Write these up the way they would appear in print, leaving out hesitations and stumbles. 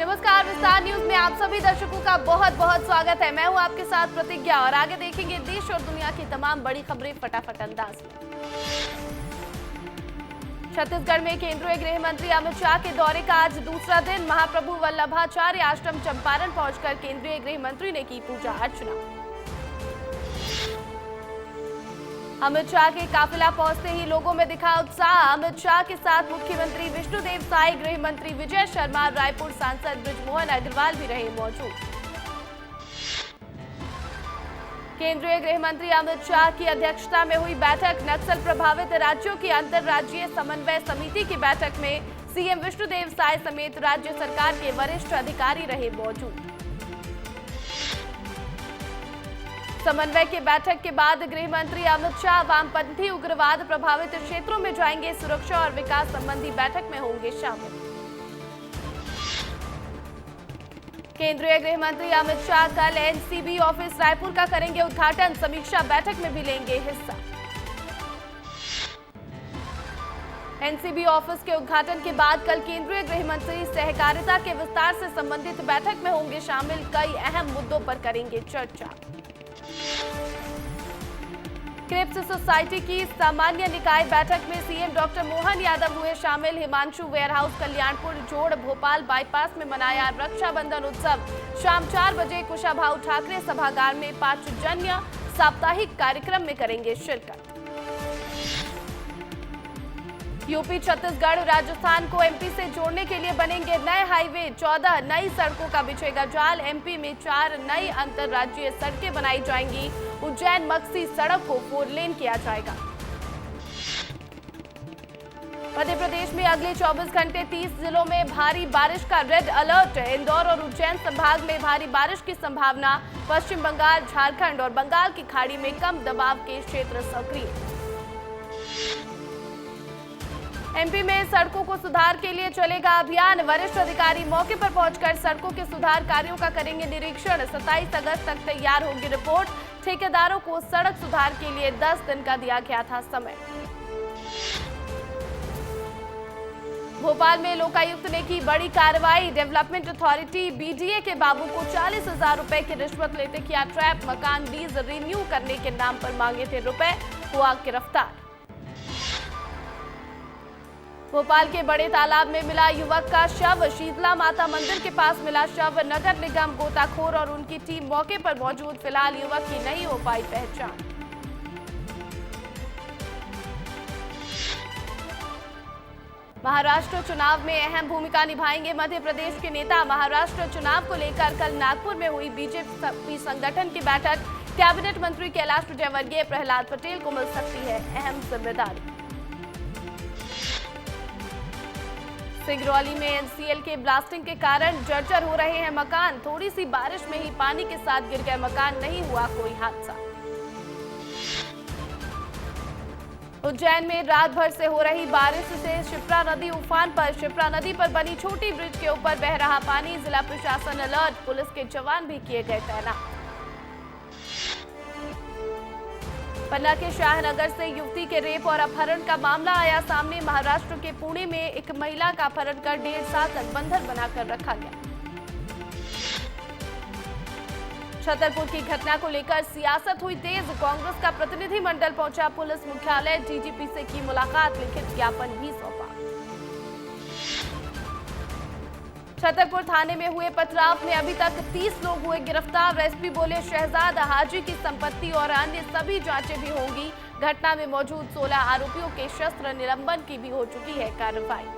नमस्कार, विस्तार न्यूज में आप सभी दर्शकों का बहुत बहुत स्वागत है। मैं हूं आपके साथ प्रतिज्ञा और आगे देखेंगे देश और दुनिया की तमाम बड़ी खबरें फटाफट अंदाज में। छत्तीसगढ़ में केंद्रीय गृह मंत्री अमित शाह के दौरे का आज दूसरा दिन। महाप्रभु वल्लभाचार्य आश्रम चंपारण पहुंचकर केंद्रीय गृह मंत्री ने की पूजा अर्चना। अमित शाह के काफिला पहुंचते ही लोगों में दिखा उत्साह। अमित शाह के साथ मुख्यमंत्री विष्णुदेव साय, गृह मंत्री विजय शर्मा, रायपुर सांसद बृजमोहन अग्रवाल भी रहे मौजूद। केंद्रीय गृह मंत्री अमित शाह की अध्यक्षता में हुई बैठक। नक्सल प्रभावित राज्यों की अंतर्राज्यीय समन्वय समिति की बैठक में सीएम विष्णुदेव साय समेत राज्य सरकार के वरिष्ठ अधिकारी रहे मौजूद। समन्वय की बैठक के बाद गृह मंत्री अमित शाह वामपंथी उग्रवाद प्रभावित क्षेत्रों में जाएंगे। सुरक्षा और विकास संबंधी बैठक में होंगे शामिल। केंद्रीय गृह मंत्री अमित शाह कल एनसीबी ऑफिस रायपुर का करेंगे उद्घाटन। समीक्षा बैठक में भी लेंगे हिस्सा। एनसीबी ऑफिस के उद्घाटन के बाद कल केंद्रीय गृह मंत्री सहकारिता के विस्तार से संबंधित बैठक में होंगे शामिल। कई अहम मुद्दों पर करेंगे चर्चा। क्रिप्स सोसाइटी की सामान्य निकाय बैठक में सीएम डॉक्टर मोहन यादव हुए शामिल। हिमांशु वेयरहाउस कल्याणपुर जोड़ भोपाल बाईपास में मनाया रक्षाबंधन उत्सव। शाम 4 बजे कुशाभाऊ ठाकरे सभागार में पांचजन्य साप्ताहिक कार्यक्रम में करेंगे शिरकत। यूपी, छत्तीसगढ़, राजस्थान को एमपी से जोड़ने के लिए बनेंगे नए हाईवे। 14 नई सड़कों का बिछेगा जाल। एमपी में 4 नई अंतर्राज्यीय सड़कें बनाई जाएंगी। उज्जैन मक्सी सड़क को 4 लेन किया जाएगा। मध्य प्रदेश में अगले 24 घंटे 30 जिलों में भारी बारिश का रेड अलर्ट। इंदौर और उज्जैन संभाग में भारी बारिश की संभावना। पश्चिम बंगाल, झारखंड और बंगाल की खाड़ी में कम दबाव के क्षेत्र सक्रिय। एमपी में सड़कों को सुधार के लिए चलेगा अभियान। वरिष्ठ अधिकारी मौके पर पहुंचकर सड़कों के सुधार कार्यों का करेंगे निरीक्षण। 27 अगस्त तक तैयार होगी रिपोर्ट। ठेकेदारों को सड़क सुधार के लिए 10 दिन का दिया गया था समय। भोपाल में लोकायुक्त ने की बड़ी कार्रवाई। डेवलपमेंट अथॉरिटी बीडीए के बाबू को 40,000 रुपए की रिश्वत लेते किया ट्रैप। मकान लीज रिन्यू करने के नाम पर मांगे थे रुपए, हुआ गिरफ्तार। भोपाल के बड़े तालाब में मिला युवक का शव। शीतला माता मंदिर के पास मिला शव। नगर निगम, गोताखोर और उनकी टीम मौके पर मौजूद। फिलहाल युवक की नहीं हो पाई पहचान। महाराष्ट्र चुनाव में अहम भूमिका निभाएंगे मध्य प्रदेश के नेता। महाराष्ट्र चुनाव को लेकर कल नागपुर में हुई बीजेपी संगठन की बैठक। कैबिनेट मंत्री कैलाश विजयवर्गीय, प्रहलाद पटेल को मिल सकती है अहम जिम्मेदारी। सिंगरौली में एनसीएल के ब्लास्टिंग के कारण जर्जर हो रहे हैं मकान। थोड़ी सी बारिश में ही पानी के साथ गिर गए मकान, नहीं हुआ कोई हादसा। उज्जैन में रात भर से हो रही बारिश से शिप्रा नदी उफान पर। शिप्रा नदी पर बनी छोटी ब्रिज के ऊपर बह रहा पानी। जिला प्रशासन अलर्ट, पुलिस के जवान भी किए गए तैनात। पन्ना के शाहनगर से युवती के रेप और अपहरण का मामला आया सामने। महाराष्ट्र के पुणे में एक महिला का अपहरण कर 1.5 साल तक बंधक बनाकर रखा गया। छतरपुर की घटना को लेकर सियासत हुई तेज। कांग्रेस का प्रतिनिधिमंडल पहुंचा पुलिस मुख्यालय। डीजीपी से की मुलाकात, लिखित ज्ञापन भी सौंपा। छतरपुर थाने में हुए पथराव में अभी तक 30 लोग हुए गिरफ्तार। एसपी बोले शहजाद हाजी की संपत्ति और अन्य सभी जांचें भी होंगी। घटना में मौजूद 16 आरोपियों के शस्त्र निलंबन की भी हो चुकी है कार्रवाई।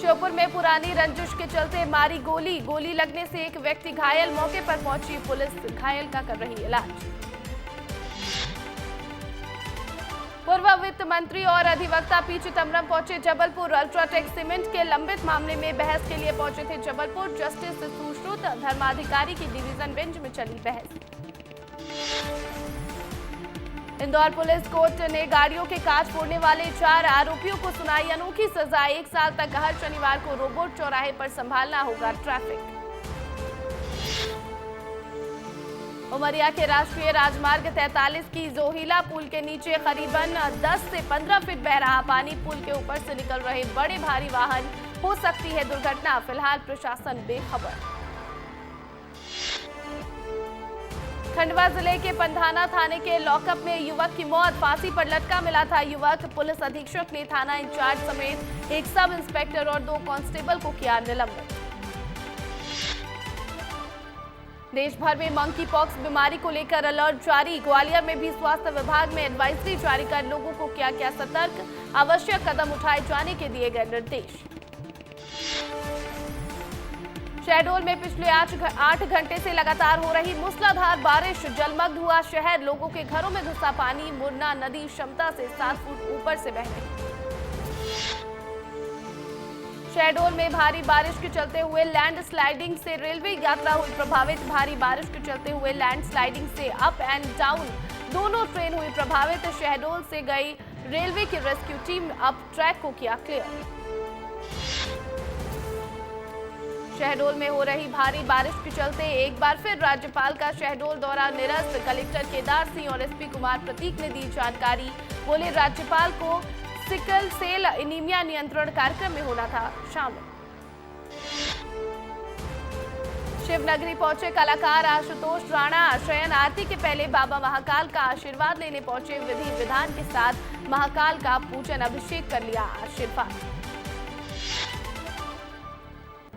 श्योपुर में पुरानी रंजिश के चलते मारी गोली। गोली लगने से एक व्यक्ति घायल। मौके पर पहुंची पुलिस, घायल का कर रही इलाज। पूर्व वित्त मंत्री और अधिवक्ता पी चिदम्बरम पहुंचे जबलपुर। अल्ट्राटेक सीमेंट के लंबित मामले में बहस के लिए पहुंचे थे जबलपुर। जस्टिस सुश्रुत धर्माधिकारी की डिवीजन बेंच में चली बहस। इंदौर पुलिस कोर्ट ने गाड़ियों के कांच फोड़ने वाले 4 आरोपियों को सुनाई अनोखी सजा। 1 साल तक हर शनिवार को रोबोट चौराहे पर संभालना होगा ट्रैफिक। उमरिया के राष्ट्रीय राजमार्ग 43 की जोहिला पुल के नीचे करीबन 10 से 15 फीट बह रहा पानी। पुल के ऊपर से निकल रहे बड़े भारी वाहन हो सकती है दुर्घटना, फिलहाल प्रशासन बेखबर। खंडवा जिले के पंधाना थाने के लॉकअप में युवक की मौत, फांसी पर लटका मिला था युवक। पुलिस अधीक्षक ने थाना इंचार्ज समेत एक सब इंस्पेक्टर और 2 कांस्टेबल को किया निलंबित। देश भर में मंकी पॉक्स बीमारी को लेकर अलर्ट जारी, ग्वालियर में भी स्वास्थ्य विभाग में एडवाइजरी जारी कर लोगों को किया सतर्क, आवश्यक कदम उठाए जाने के दिए गए निर्देश। शहडोल में पिछले 8 घंटे से लगातार हो रही मूसलाधार बारिश, जलमग्न हुआ शहर, लोगों के घरों में घुसा पानी, मुरना नदी क्षमता से 7 फुट ऊपर से बह रही। शहडोल में भारी बारिश के चलते हुए लैंड स्लाइडिंग से रेलवे यात्रा हुई प्रभावित, भारी बारिश के चलते हुए लैंड स्लाइडिंग से अप एंड डाउन दोनों ट्रेन हुई प्रभावित। शहडोल से गई रेलवे की रेस्क्यू टीम अब ट्रैक को किया क्लियर। शहडोल में हो रही भारी बारिश के चलते एक बार फिर राज्यपाल का शहडोल दौरा निरस्त, कलेक्टर केदार सिंह और एसपी कुमार प्रतीक ने दी जानकारी। बोले राज्यपाल को सिकल सेल एनीमिया नियंत्रण कार्यक्रम में होना था शामिल। शिवनगरी पहुंचे कलाकार आशुतोष राणा, शयन आरती के पहले बाबा महाकाल का आशीर्वाद लेने पहुंचे, विधि विधान के साथ महाकाल का पूजन अभिषेक कर लिया आशीर्वाद।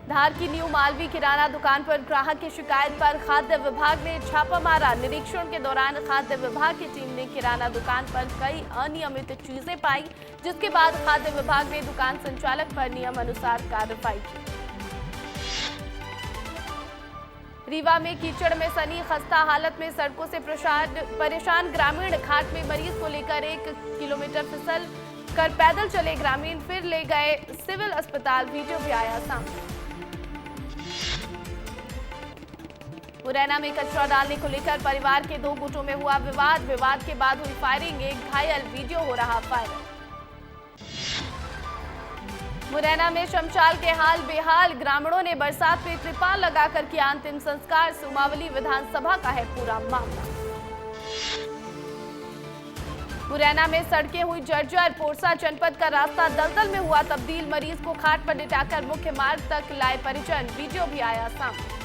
धार की न्यू मालवी किराना दुकान पर ग्राहक की शिकायत पर खाद्य विभाग ने छापा मारा, निरीक्षण के दौरान खाद्य विभाग की टीम ने किराना दुकान पर कई अनियमित चीजें पाई, जिसके बाद खाद्य विभाग ने दुकान संचालक पर नियम अनुसार कार्रवाई की। रीवा में कीचड़ में सनी, खस्ता हालत में सड़कों से परेशान ग्रामीण, घाट में मरीज को लेकर 1 किलोमीटर फिसल कर पैदल चले ग्रामीण, फिर ले गए सिविल अस्पताल, वीडियो भी आया सामने। मुरैना में कचरा डालने को लेकर परिवार के 2 गुटों में हुआ विवाद के बाद हुई फायरिंग, एक घायल, वीडियो हो रहा वायरल। मुरैना में शमशाल के हाल बेहाल, ग्रामीणों ने बरसात में त्रिपाल लगाकर किया अंतिम संस्कार, सुमावली विधानसभा का है पूरा मामला। मुरैना में सड़कें हुई जर्जर, पोरसा जनपद का रास्ता दलदल में हुआ तब्दील, मरीज को खाट पर लिटाकर मुख्य मार्ग तक लाए परिजन, वीडियो भी आया सामने।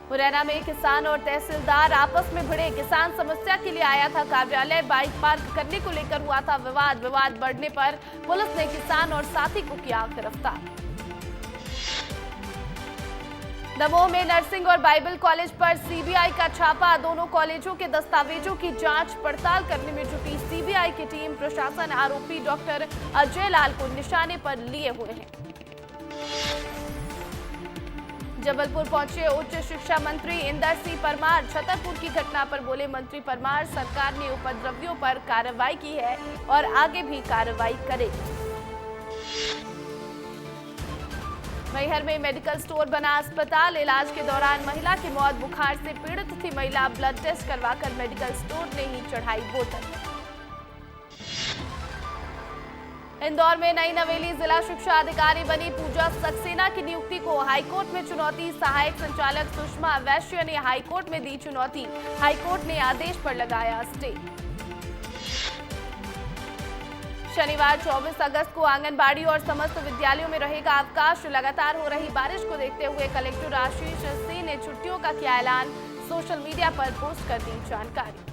मुरैना में किसान और तहसीलदार आपस में भिड़े, किसान समस्या के लिए आया था कार्यालय, बाइक पार्क करने को लेकर हुआ था विवाद बढ़ने पर पुलिस ने किसान और साथी को किया गिरफ्तार। दमोह में नर्सिंग और बाइबल कॉलेज पर सीबीआई का छापा, दोनों कॉलेजों के दस्तावेजों की जांच पड़ताल करने में जुटी सीबीआई की टीम, प्रशासन आरोपी डॉक्टर अजय लाल को निशाने पर लिए हुए हैं। जबलपुर पहुंचे उच्च शिक्षा मंत्री इंदर सिंह परमार, छतरपुर की घटना पर बोले मंत्री परमार, सरकार ने उपद्रवियों पर कार्रवाई की है और आगे भी कार्रवाई करेगी। मैहर में मेडिकल स्टोर बना अस्पताल, इलाज के दौरान महिला की मौत, बुखार से पीड़ित थी महिला, ब्लड टेस्ट करवाकर मेडिकल स्टोर ने ही चढ़ाई बोतल। इंदौर में नई नवेली जिला शिक्षा अधिकारी बनी पूजा सक्सेना की नियुक्ति को हाईकोर्ट में चुनौती, सहायक संचालक सुषमा वैश्य ने हाईकोर्ट में दी चुनौती, हाईकोर्ट ने आदेश पर लगाया स्टे। शनिवार 24 अगस्त को आंगनबाड़ी और समस्त विद्यालयों में रहेगा अवकाश, लगातार हो रही बारिश को देखते हुए कलेक्टर आशीष सिंह ने छुट्टियों का किया ऐलान, सोशल मीडिया पर पोस्ट कर दी जानकारी।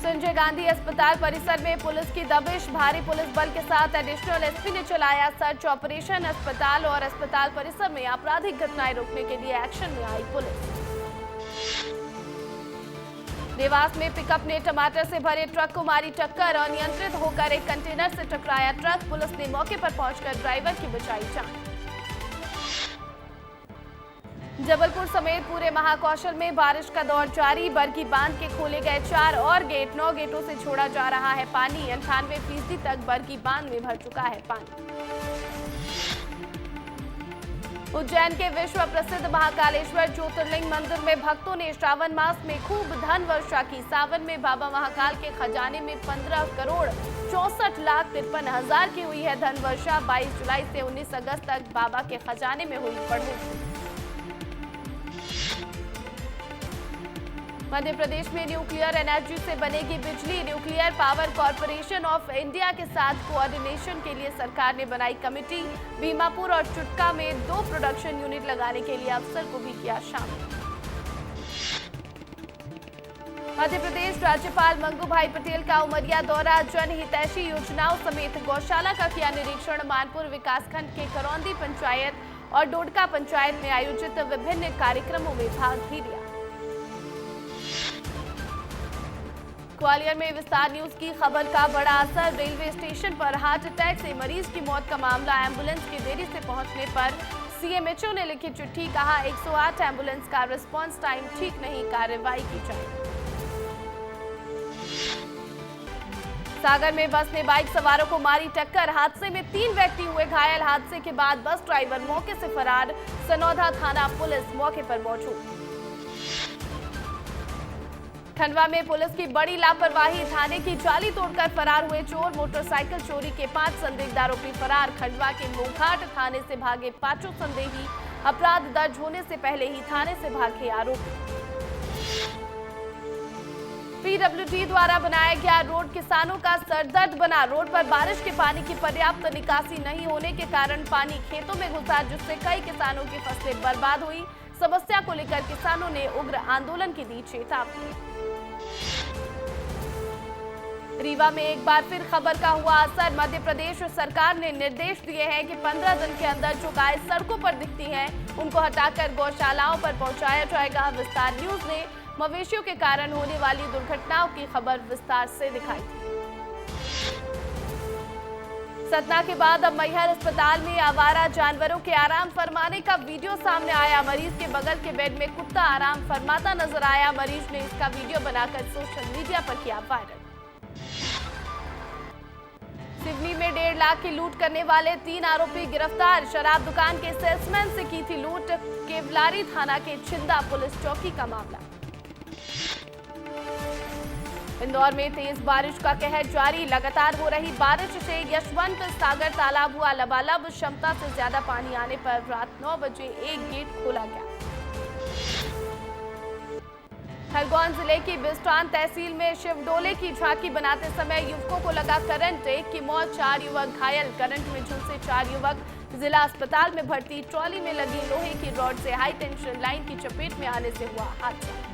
संजय गांधी अस्पताल परिसर में पुलिस की दबिश, भारी पुलिस बल के साथ एडिशनल एसपी ने चलाया सर्च ऑपरेशन, अस्पताल और अस्पताल परिसर में आपराधिक घटनाएं रोकने के लिए एक्शन में आई पुलिस। देवास में पिकअप ने टमाटर से भरे ट्रक को मारी टक्कर, अनियंत्रित होकर एक कंटेनर से टकराया ट्रक, पुलिस ने मौके पर पहुंचकर ड्राइवर की बचाई जान। जबलपुर समेत पूरे महाकौशल में बारिश का दौर जारी, बरगी बांध के खोले गए 4 और गेट, 9 गेटों से छोड़ा जा रहा है पानी, 98% तक बरगी बांध में भर चुका है पानी। उज्जैन के विश्व प्रसिद्ध महाकालेश्वर ज्योतिर्लिंग मंदिर में भक्तों ने श्रावण मास में खूब धन वर्षा की, सावन में बाबा महाकाल के खजाने में 15 करोड़ 64,53,000 की हुई है धन वर्षा, 22 जुलाई से 19 अगस्त तक बाबा के खजाने में हुई बढ़ोतरी। मध्य प्रदेश में न्यूक्लियर एनर्जी से बनेगी बिजली। Nuclear power corporation of India के साथ कोऑर्डिनेशन के लिए सरकार ने बनाई कमेटी। भीमापुर और चुटका में 2 प्रोडक्शन यूनिट लगाने के लिए अफसर को भी किया शामिल। मध्य प्रदेश राज्यपाल मंगू भाई पटेल का उमरिया दौरा। जनहितैषी योजनाओं समेत गौशाला का किया निरीक्षण। मानपुर विकासखंड के करौंदी पंचायत और डोडका पंचायत में आयोजित विभिन्न कार्यक्रमों में भाग भी लिया। ग्वालियर में विस्तार न्यूज की खबर का बड़ा असर। रेलवे स्टेशन पर हार्ट अटैक से मरीज की मौत का मामला। एम्बुलेंस के देरी से पहुंचने पर सीएमएचओ ने लिखी चिट्ठी। कहा 108 एम्बुलेंस का रिस्पांस टाइम ठीक नहीं, कार्रवाई की जाए। सागर में बस ने बाइक सवारों को मारी टक्कर। हादसे में 3 व्यक्ति हुए घायल। हादसे के बाद बस ड्राइवर मौके से फरार। सनौधा थाना पुलिस मौके पर मौजूद। खंडवा में पुलिस की बड़ी लापरवाही। थाने की जाली तोड़कर फरार हुए चोर। मोटरसाइकिल चोरी के 5 संदिग्ध आरोपी फरार। खंडवा के मोघाट थाने से भागे 5 संदेही। अपराध दर्ज होने से पहले ही थाने से भागे आरोपी। पीडब्ल्यूडी द्वारा बनाया गया रोड किसानों का सरदर्द बना। रोड पर बारिश के पानी की पर्याप्त निकासी नहीं होने के कारण पानी खेतों में घुसा, जिससे कई किसानों की फसलें बर्बाद हुई। समस्या को लेकर किसानों ने उग्र आंदोलन की दी चेतावनी। रीवा में एक बार फिर खबर का हुआ असर। मध्य प्रदेश सरकार ने निर्देश दिए हैं कि 15 दिन के अंदर जो गाय सड़कों पर दिखती हैं, उनको हटाकर गौशालाओं पर पहुंचाया जाएगा। विस्तार न्यूज ने मवेशियों के कारण होने वाली दुर्घटनाओं की खबर विस्तार से दिखाई थी। सतना के बाद अब मैहर अस्पताल में आवारा जानवरों के आराम फरमाने का वीडियो सामने आया। मरीज के बगल के बेड में कुत्ता आराम फरमाता नजर आया। मरीज ने इसका वीडियो बनाकर सोशल मीडिया पर किया वायरल। सिवनी में 1.5 लाख की लूट करने वाले 3 आरोपी गिरफ्तार। शराब दुकान के सेल्समैन से की थी लूट। केवलारी थाना के छिंदा पुलिस चौकी का मामला। इंदौर में तेज बारिश का कहर जारी। लगातार हो रही बारिश से यशवंत सागर तालाब हुआ लबालब। क्षमता से ज्यादा पानी आने पर रात 9 बजे एक गेट खोला गया। खरगोन जिले की बिस्टान तहसील में शिवडोले की झांकी बनाते समय युवकों को लगा करंट। 1 की मौत, 4 युवक घायल। करंट में झुलसे 4 युवक जिला अस्पताल में भर्ती। ट्रॉली में लगी लोहे की रॉड से हाई टेंशन लाइन की चपेट में आने से हुआ हादसा।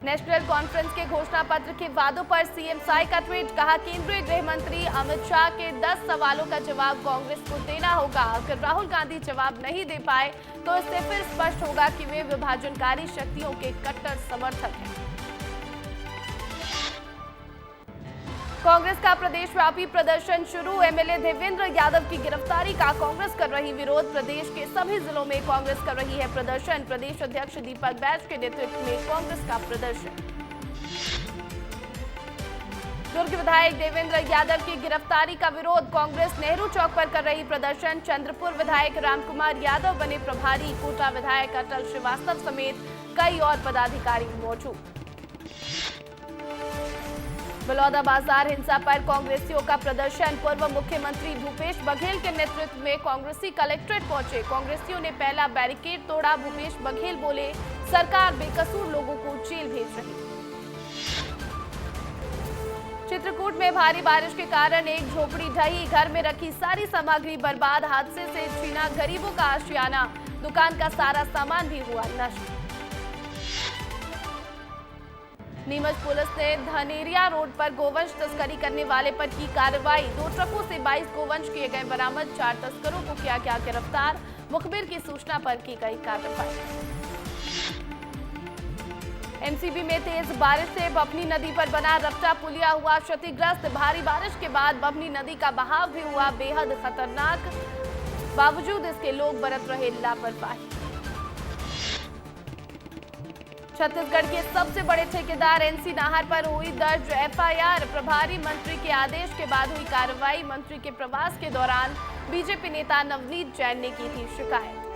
नेशनल कॉन्फ्रेंस के घोषणा पत्र के वादों पर सीएम साई का ट्वीट। कहा केंद्रीय गृह मंत्री अमित शाह के 10 सवालों का जवाब कांग्रेस को देना होगा। अगर राहुल गांधी जवाब नहीं दे पाए तो इससे फिर स्पष्ट होगा कि वे विभाजनकारी शक्तियों के कट्टर समर्थक हैं। कांग्रेस का प्रदेशव्यापी प्रदर्शन शुरू। एमएलए देवेंद्र यादव की गिरफ्तारी का कांग्रेस कर रही विरोध। प्रदेश के सभी जिलों में कांग्रेस कर रही है प्रदर्शन। प्रदेश अध्यक्ष दीपक बैज के नेतृत्व में कांग्रेस का प्रदर्शन। दुर्ग विधायक देवेंद्र यादव की गिरफ्तारी का विरोध। कांग्रेस नेहरू चौक पर कर रही प्रदर्शन। चंद्रपुर विधायक रामकुमार यादव बने प्रभारी। कोटा विधायक अटल श्रीवास्तव समेत कई और पदाधिकारी मौजूद। बलौदा बाजार हिंसा पर कांग्रेसियों का प्रदर्शन। पूर्व मुख्यमंत्री भूपेश बघेल के नेतृत्व में कांग्रेसी कलेक्ट्रेट पहुंचे। कांग्रेसियों ने पहला बैरिकेड तोड़ा। भूपेश बघेल बोले सरकार बेकसूर लोगों को जेल भेज रही। चित्रकूट में भारी बारिश के कारण एक झोपड़ी ढही। घर में रखी सारी सामग्री बर्बाद। हादसे से छीना गरीबों का आशियाना। दुकान का सारा सामान भी हुआ नष्ट। नीमच पुलिस ने धनेरिया रोड पर गोवंश तस्करी करने वाले पर की कार्रवाई। 2 ट्रकों से 22 गोवंश किए गए बरामद। 4 तस्करों को किया गया गिरफ्तार। मुखबिर की सूचना पर की गई कार्रवाई। एमसीबी में तेज बारिश से बभनी नदी पर बना रपटा पुलिया हुआ क्षतिग्रस्त। भारी बारिश के बाद बभनी नदी का बहाव भी हुआ बेहद खतरनाक। बावजूद इसके लोग बरत रहे लापरवाही। छत्तीसगढ़ के सबसे बड़े ठेकेदार एनसी नाहर पर हुई दर्ज एफआईआर। प्रभारी मंत्री के आदेश के बाद हुई कार्रवाई। मंत्री के प्रवास के दौरान बीजेपी नेता नवनीत जैन ने की थी शिकायत।